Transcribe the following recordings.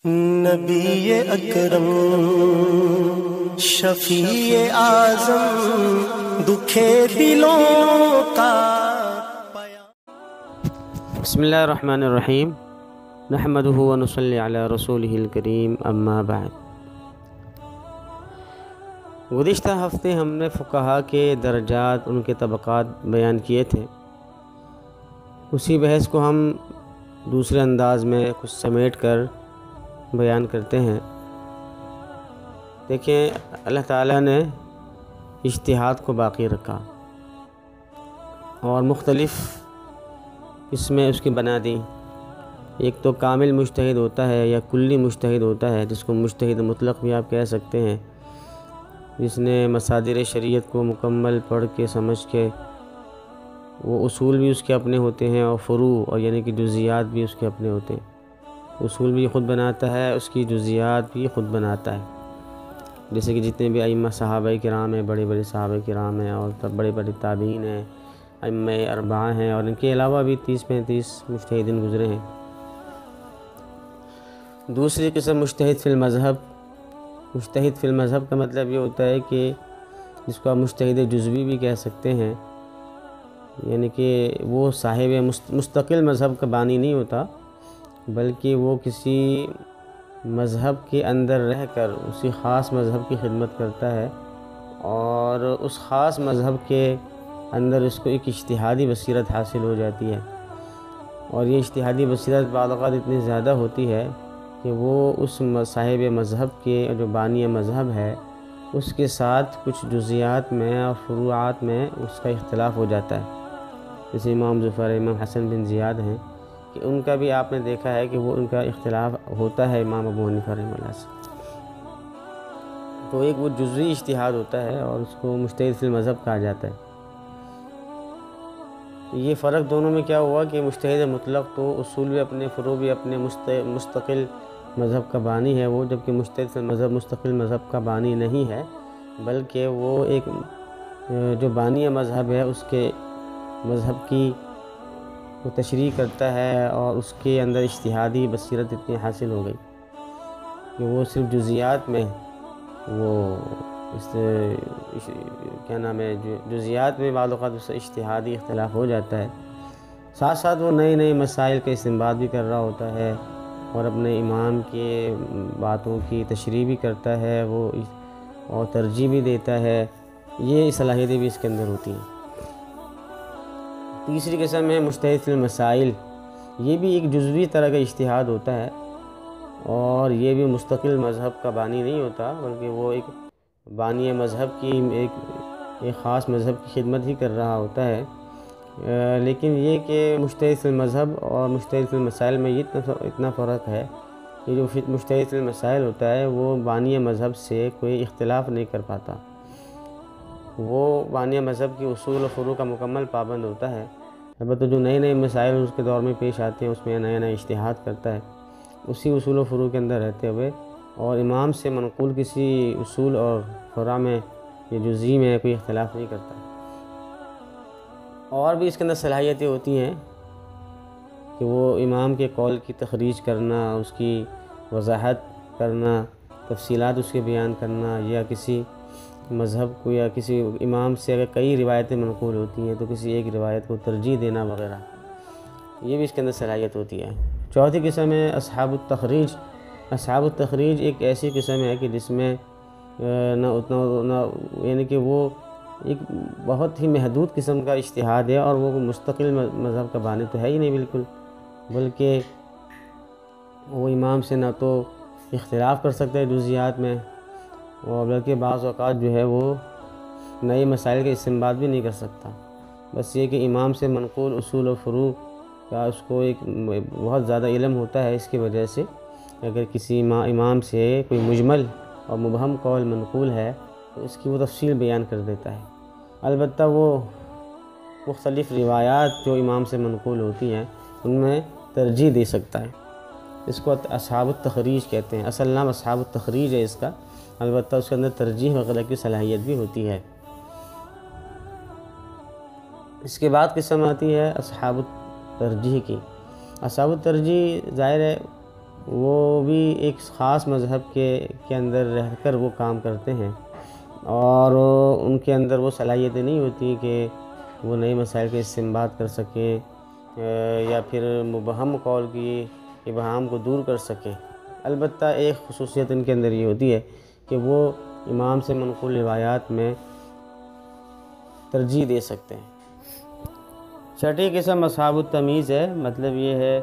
نبی اکرم شفیع اعظم دکھے دلوں کا بسم اللہ الرحمن الرحیم نحمدہ ونصلی علی رسولہ الکریم اما بعد۔ گزشتہ ہفتے ہم نے فقہا کے درجات، ان کے طبقات بیان کیے تھے۔ اسی بحث کو ہم دوسرے انداز میں کچھ سمیٹ کر بیان کرتے ہیں۔ دیکھیں، اللہ تعالیٰ نے اجتہاد کو باقی رکھا اور مختلف قسمیں اس کی بنا دیں۔ ایک تو کامل مجتہد ہوتا ہے یا کلی مجتہد ہوتا ہے، جس کو مجتہد مطلق بھی آپ کہہ سکتے ہیں، جس نے مصادر شریعت کو مکمل پڑھ کے سمجھ کے، وہ اصول بھی اس کے اپنے ہوتے ہیں اور فروع اور یعنی کہ جزیات بھی اس کے اپنے ہوتے ہیں۔ اصول بھی خود بناتا ہے، اس کی جزیات بھی خود بناتا ہے۔ جیسے کہ جتنے بھی ائمہ صحابہ کرام ہیں، بڑے بڑے صحابہ کرام ہیں، اور بڑے بڑے تابعین ہیں، ائمہ اربعہ ہیں، اور ان کے علاوہ بھی 30-35 مجتہدین گزرے ہیں۔ دوسری قسم مجتہد فی المذہب۔ مجتہد فی المذہب کا مطلب یہ ہوتا ہے کہ جس کو آپ مجتہد جزوی بھی کہہ سکتے ہیں، یعنی کہ وہ صاحب مستقل مذہب کا بانی نہیں ہوتا، بلکہ وہ کسی مذہب کے اندر رہ کر اسی خاص مذہب کی خدمت کرتا ہے، اور اس خاص مذہب کے اندر اس کو ایک اجتہادی بصیرت حاصل ہو جاتی ہے، اور یہ اجتہادی بصیرت بعض اوقات اتنی زیادہ ہوتی ہے کہ وہ اس صاحب مذہب کے جو بانی مذہب ہے اس کے ساتھ کچھ جزیات میں اور فروعات میں اس کا اختلاف ہو جاتا ہے۔ جیسے امام ظفر، امام حسن بن زیاد ہیں کہ ان کا بھی آپ نے دیکھا ہے کہ وہ ان کا اختلاف ہوتا ہے امام ابو حنیفہ رحمہ اللہ سے۔ تو ایک وہ جزوی اجتہاد ہوتا ہے اور اس کو مجتہد فی المذہب کہا جاتا ہے۔ تو یہ فرق دونوں میں کیا ہوا کہ مجتہد مطلق تو اصول بھی اپنے، فروع بھی اپنے، مستقل مذہب کا بانی ہے وہ، جبکہ مجتہد فی المذہب مستقل مذہب کا بانی نہیں ہے، بلکہ وہ ایک جو بانی مذہب ہے اس کے مذہب کی وہ تشریح کرتا ہے، اور اس کے اندر اجتہادی بصیرت اتنی حاصل ہو گئی کہ وہ صرف جزیات میں جزیات میں بعض اوقات اس سے اجتہادی اختلاف ہو جاتا ہے، ساتھ ساتھ وہ نئے نئے مسائل کا استنباط بھی کر رہا ہوتا ہے اور اپنے امام کے باتوں کی تشریح بھی کرتا ہے وہ، اور ترجیح بھی دیتا ہے۔ یہ صلاحیتیں بھی اس کے اندر ہوتی ہیں۔ تیسری قسم ہے مجتہد فی المسائل۔ یہ بھی ایک جزوی طرح کا اجتہاد ہوتا ہے، اور یہ بھی مستقل مذہب کا بانی نہیں ہوتا، بلکہ وہ ایک بانی مذہب کی ایک خاص مذہب کی خدمت ہی کر رہا ہوتا ہے۔ لیکن یہ کہ مجتہد فی المذہب اور مجتہد فی المسائل میں یہ اتنا فرق ہے کہ جو مجتہد فی المسائل ہوتا ہے وہ بانی مذہب سے کوئی اختلاف نہیں کر پاتا، وہ بانی مذہب کی اصول و فروع کا مکمل پابند ہوتا ہے۔ البتہ جو نئے نئے مسائل اس کے دور میں پیش آتے ہیں اس میں نیا نیا اجتہاد کرتا ہے اسی اصول و فروع کے اندر رہتے ہوئے، اور امام سے منقول کسی اصول اور فروع میں یا جزئی میں کوئی اختلاف نہیں کرتا۔ اور بھی اس کے اندر صلاحیتیں ہوتی ہیں کہ وہ امام کے قول کی تخریج کرنا، اس کی وضاحت کرنا، تفصیلات اس کے بیان کرنا، یا کسی مذہب کو یا کسی امام سے اگر کئی روایتیں منقول ہوتی ہیں تو کسی ایک روایت کو ترجیح دینا وغیرہ، یہ بھی اس کے اندر صلاحیت ہوتی ہے۔ چوتھی قسم ہے اصحاب التخریج۔ اصحاب التخریج ایک ایسی قسم ہے کہ جس میں نہ یعنی کہ وہ ایک بہت ہی محدود قسم کا اجتہاد ہے، اور وہ مستقل مذہب کا بانی تو ہے ہی نہیں بالکل، بلکہ وہ امام سے نہ تو اختلاف کر سکتا ہے جزیات میں، اور بلکہ بعض اوقات جو ہے وہ نئے مسائل کا استنباط بھی نہیں کر سکتا۔ بس یہ کہ امام سے منقول اصول و فروع کا اس کو ایک بہت زیادہ علم ہوتا ہے، اس کی وجہ سے اگر کسی امام سے کوئی مجمل اور مبہم قول منقول ہے تو اس کی وہ تفصیل بیان کر دیتا ہے۔ البتہ وہ مختلف روایات جو امام سے منقول ہوتی ہیں ان میں ترجیح دے سکتا ہے۔ اس کو اصحاب التخریج کہتے ہیں، اصل نام اصحاب التخریج ہے اس کا، البتہ اس کے اندر ترجیح وغیرہ کی صلاحیت بھی ہوتی ہے۔ اس کے بعد قسم آتی ہے اصحاب الترجیح کی۔ اصحاب الترجیح ظاہر ہے وہ بھی ایک خاص مذہب کے اندر رہ کر وہ کام کرتے ہیں، اور ان کے اندر وہ صلاحیتیں نہیں ہوتی کہ وہ نئے مسائل کا استنباط کر سکیں یا پھر مبہم قول کی ابہام کو دور کر سکیں۔ البتہ ایک خصوصیت ان کے اندر یہ ہوتی ہے کہ وہ امام سے منقول روایات میں ترجیح دے سکتے ہیں۔ چھٹی قسم اصحاب التمیز ہے، مطلب یہ ہے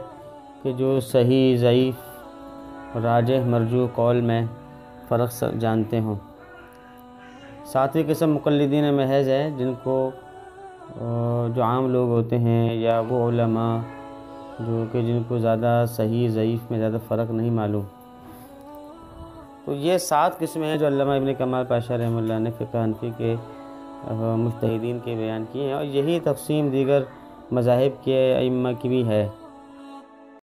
کہ جو صحیح، ضعیف، راجح، مرجوح قول میں فرق جانتے ہوں۔ ساتویں قسم مقلدین محض ہے، جن کو جو عام لوگ ہوتے ہیں یا وہ علماء جن کو زیادہ صحیح ضعیف میں زیادہ فرق نہیں معلوم۔ تو یہ 7 قسمیں ہیں جو علامہ ابن کمال پاشا رحمہ اللہ نے فقہ حنفی کے مجتہدین کے بیان کیے ہیں، اور یہی تقسیم دیگر مذاہب کے ائمہ کی بھی ہے۔